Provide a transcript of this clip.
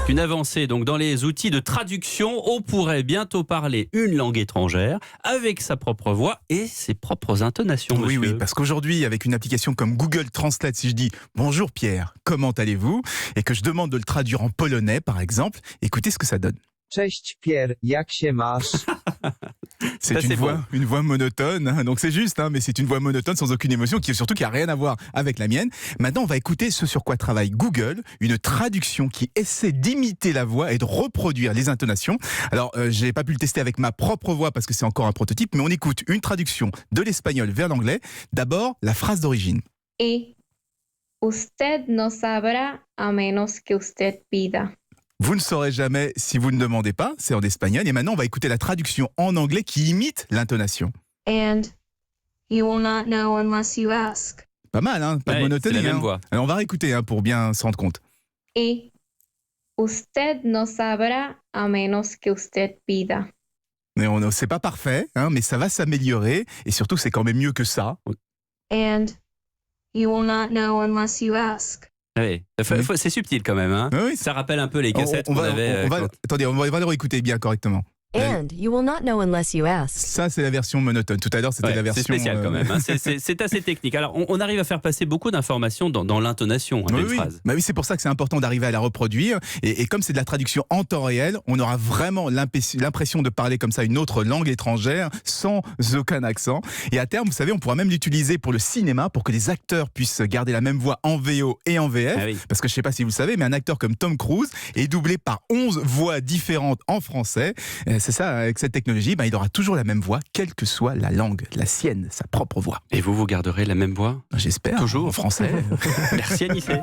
Une avancée donc dans les outils de traduction. On pourrait bientôt parler une langue étrangère avec sa propre voix et ses propres intonations. Oui, monsieur. oui, parce qu'aujourd'hui, avec une application comme Google Translate, si je dis « Bonjour Pierre, comment allez-vous ?» et que je demande de le traduire en polonais, par exemple, écoutez ce que ça donne. Cześć Pierre, jak się masz? C'est assez une voix monotone, hein, donc c'est juste, hein, mais c'est une voix monotone sans aucune émotion, qui a rien à voir avec la mienne. Maintenant, on va écouter ce sur quoi travaille Google, une traduction qui essaie d'imiter la voix et de reproduire les intonations. Alors, j'ai pas pu le tester avec ma propre voix parce que c'est encore un prototype, mais on écoute une traduction de l'espagnol vers l'anglais. D'abord, la phrase d'origine. Y usted no sabrá a menos que usted pida. Vous ne saurez jamais si vous ne demandez pas, c'est en espagnol. Et maintenant, on va écouter la traduction en anglais qui imite l'intonation. And you will not know unless you ask. Pas mal, hein? Pas de Ouais, monotonie. c'est la même hein. voix. Alors, on va réécouter hein, pour bien se rendre compte. Y usted no sabrá a menos que usted pida. Mais c'est pas parfait, hein, mais ça va s'améliorer. Et surtout, c'est quand même mieux que ça. And you will not know unless you ask. Oui. C'est subtil quand même. Hein. Oui, Ça rappelle un peu les cassettes qu'on avait. Attendez, on va le réécouter bien correctement. And you will not know unless you ask. Ça, c'est la version monotone. Tout à l'heure, c'était Ouais, la version... c'est spécial quand même. Hein. C'est assez technique. Alors, on arrive à faire passer beaucoup d'informations dans l'intonation hein, d'une phrase. Bah oui, c'est pour ça que c'est important d'arriver à la reproduire. Et comme c'est de la traduction en temps réel, on aura vraiment l'impression de parler comme ça une autre langue étrangère sans aucun accent. Et à terme, vous savez, on pourra même l'utiliser pour le cinéma pour que les acteurs puissent garder la même voix en VO et en VF. Ah oui. Parce que je sais pas si vous le savez, mais un acteur comme Tom Cruise est doublé par 11 voix différentes en français. C'est ça, avec cette technologie, il aura toujours la même voix, quelle que soit la langue, la sienne, sa propre voix. Et vous garderez la même voix? J'espère. Toujours. En français. Merci Anissé.